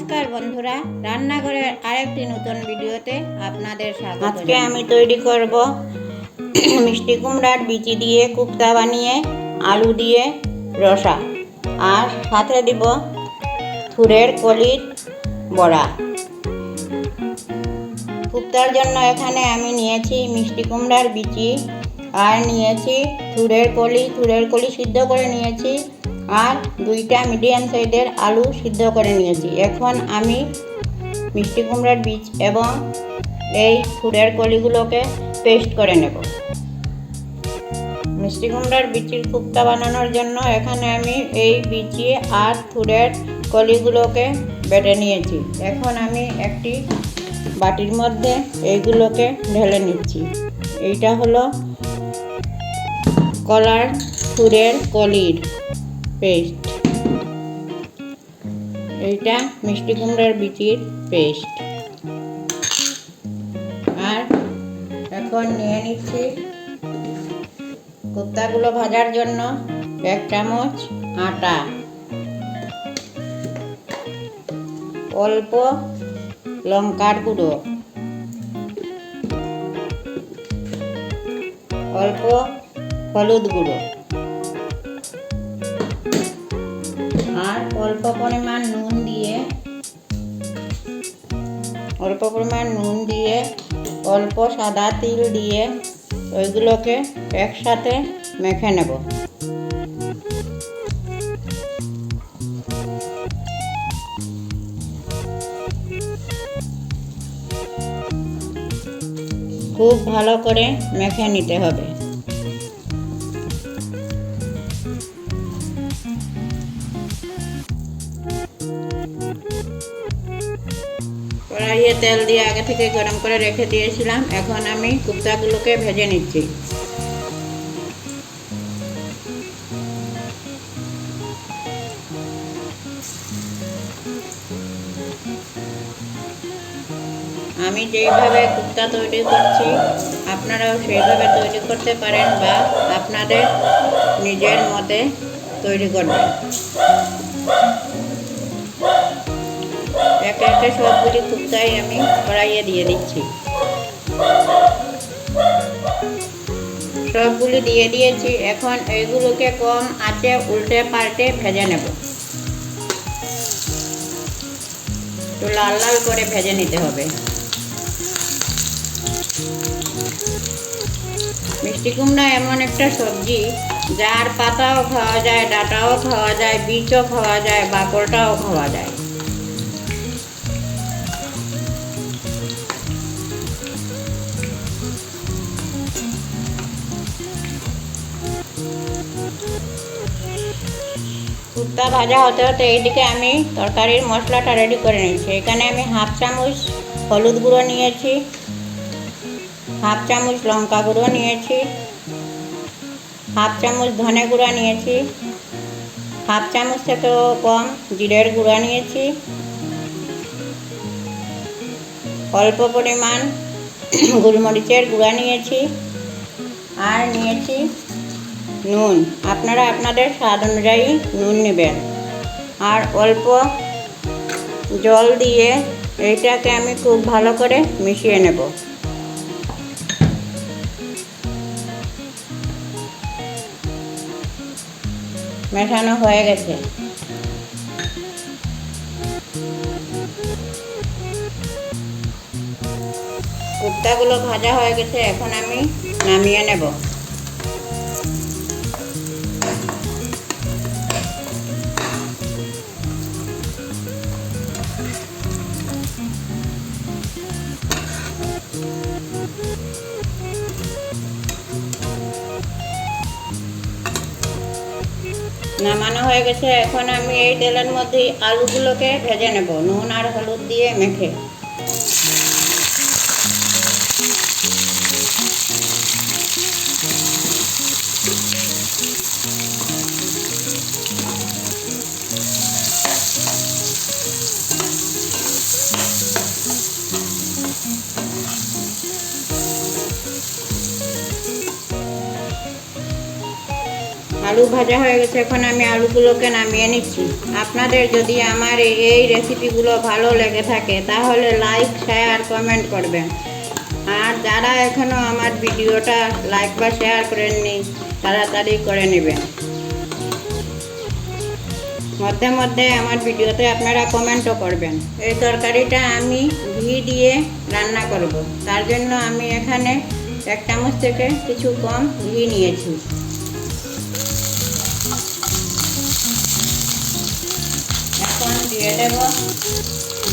নমস্কার বন্ধুরা, রান্নাঘরের আরেকটি নতুন ভিডিওতে আপনাদের স্বাগত। আজকে আমি তৈরি করব মিষ্টি কুমড়ার বিচি দিয়ে কুপ্তা বানিয়ে আলু দিয়ে রসা, আর সাথে দিব থুরের কলির বড়া। কুপ্তার জন্য এখানে আমি নিয়েছি মিষ্টি কুমড়ার বিচি, আর নিয়েছি থুরের কলি সিদ্ধ করে নিয়েছি, আর 2টা মিডিয়াম সাইজের আলু সিদ্ধ করে নিয়েছি। এখন আমি মিষ্টি কুমড়ার বীজ এবং এই থুরের কলিগুলোকে পেস্ট করে নেব। মিষ্টি কুমড়ার বিচির কুপ্তা বানানোর জন্য এখানে আমি এই বিচি আর থুরের কলিগুলোকে বেটে নিয়েছি। এখন আমি একটি বাটির মধ্যে এইগুলোকে ঢেলে নিচ্ছি। এইটা হলো কলার থুরের কলির পেস্ট, এইটা মিষ্টি কুমড়ার বিচির পেস্ট। আর এখন নিয়ে নিচ্ছি কুপ্তাগুলো ভাজার জন্য 1 চামচ আটা, অল্প লঙ্কার গুঁড়ো, অল্প হলুদ গুঁড়ো, আর অল্প পরিমাণ নুন দিয়ে অল্প সাদা তিল দিয়ে ওইগুলোকে একসাথে মেখে নেব। খুব ভালো করে মেখে নিতে হবে। কড়াইয়ে তেল দিয়ে আগে থেকে গরম করে রেখে দিয়েছিলাম। এখন আমি কুপ্তাগুলোকে ভেজে নিচ্ছি। আমি যেইভাবে কুপ্তা তৈরি করছি আপনারাও সেইভাবে তৈরি করতে পারেন, বা আপনাদের নিজের মতে তৈরি করবেন। একে একে সবগুলি কুপ্তাই আমি কড়াইয়ে দিয়ে দিচ্ছি। সবগুলি দিয়ে দিয়েছি। এখন এইগুলোকে কম আঁচে উল্টে পাল্টে ভেজে নেব। তো লাল লাল করে ভেজে নিতে হবে। মিষ্টি কুমড়া এমন একটা সবজি যার পাতাও খাওয়া যায়, ডাঁটাও খাওয়া যায়, বীজও খাওয়া যায়, বাকলটাও খাওয়া যায়। কুপ্তা ভাজা হতে হতে এইদিকে আমি তরকারির মশলাটা রেডি করে নিচ্ছি। এখানে আমি 1/2 চামচ হলুদ গুঁড়ো নিয়েছি, 1/2 চামচ লঙ্কা গুঁড়ো নিয়েছি, 1/2 চামচ ধনে গুঁড়ো নিয়েছি, 1/2 চামচ থেকেও কম জিরের গুঁড়ো নিয়েছি, অল্প পরিমাণ গোলমরিচের গুঁড়ো নিয়েছি, আর নিয়েছি নুন। আপনারা আপনাদের স্বাদ অনুযায়ী নুন নেবেন। আর অল্প জল দিয়ে এইটাকে আমি খুব ভালো করে মিশিয়ে নেব। মেশানো হয়ে গেছে। কুপ্তাগুলো ভাজা হয়ে গেছে। এখন আমি নামিয়ে নেব। নামানো হয়ে গেছে। এখন আমি এই তেলের মধ্যে আলুগুলোকে ভেজে নেব, নুন আর হলুদ দিয়ে মেখে। আলু ভাজা হয়ে গেছে, এখন আমি আলুগুলোকে নামিয়ে নিচ্ছি। আপনাদের যদি আমার এই রেসিপিগুলো ভালো লেগে থাকে তাহলে লাইক, শেয়ার, কমেন্ট করবেন। আর যারা এখনও আমার ভিডিওটা লাইক বা শেয়ার করেননি তাড়াতাড়ি করে নেবেন। মধ্যে মধ্যে আমার ভিডিওতে আপনারা কমেন্টও করবেন। এই তরকারিটা আমি ঘি দিয়ে রান্না করব, তার জন্য আমি এখানে 1 চামচ থেকে কিছু কম ঘি নিয়েছি। এখন দিয়ে দেব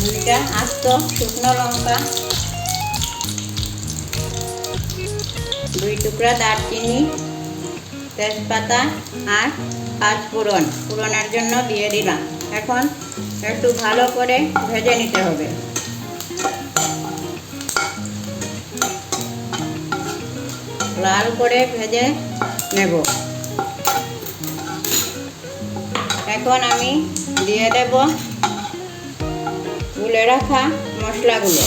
2টা আস্ত শুকনো লঙ্কা, 2 টুকরা দারচিনি, তেজপাতা আর 5 ফোড়নের জন্য দিয়ে দিলাম। এখন একটু ভালো করে ভেজে নিতে হবে। লাল করে ভেজে নেব। এখন আমি দিয়ে দেব গুলে রাখা মশলাগুলো।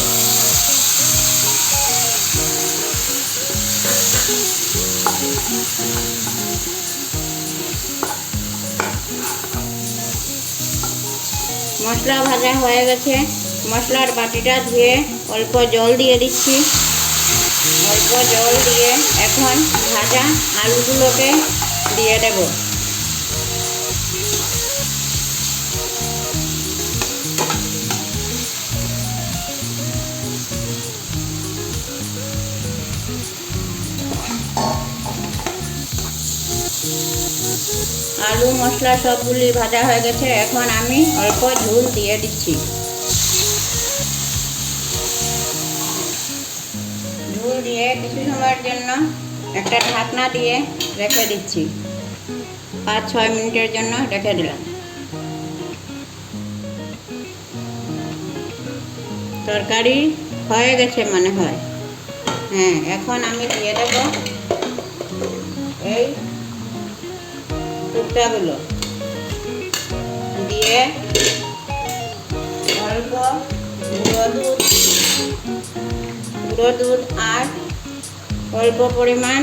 মশলা ভাজা হয়ে গেছে, মশলার বাটিটা ধুয়ে অল্প জল দিয়ে দিচ্ছি। অল্প জল দিয়ে এখন ভাজা আলুগুলোকে দিয়ে দেব। আলু মশলা সবগুলি ভাজা হয়ে গেছে, এখন আমি অল্প ঝোল দিয়ে দিচ্ছি। ঝোল দিয়ে কিছু সময়ের জন্য একটা ঢাকনা দিয়ে রেখে দিচ্ছি। 5-6 মিনিটের জন্য রেখে দিলাম। তরকারি হয়ে গেছে মনে হয়। হ্যাঁ, এখন আমি দিয়ে দেব এই টুকটাগুলো দিয়ে অল্প গুঁড়ো দুধ আর অল্প পরিমাণ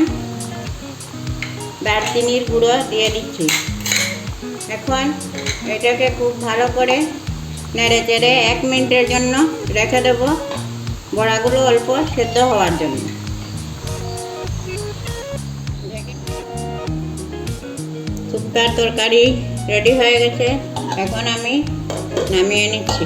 দারচিনির গুঁড়ো দিয়ে দিচ্ছি। এখন এটাকে খুব ভালো করে নেড়ে চেড়ে 1 মিনিটের জন্য রেখে দেব, বড়াগুলো অল্প সেদ্ধ হওয়ার জন্য। শুক্তার তরকারি রেডি হয়ে গেছে, এখন আমি নামিয়ে নিচ্ছি।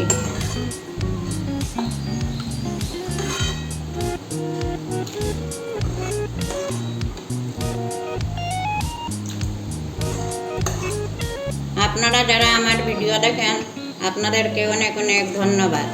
আপনারা যারা আমার ভিডিও দেখেন আপনাদেরকে অনেক অনেক ধন্যবাদ।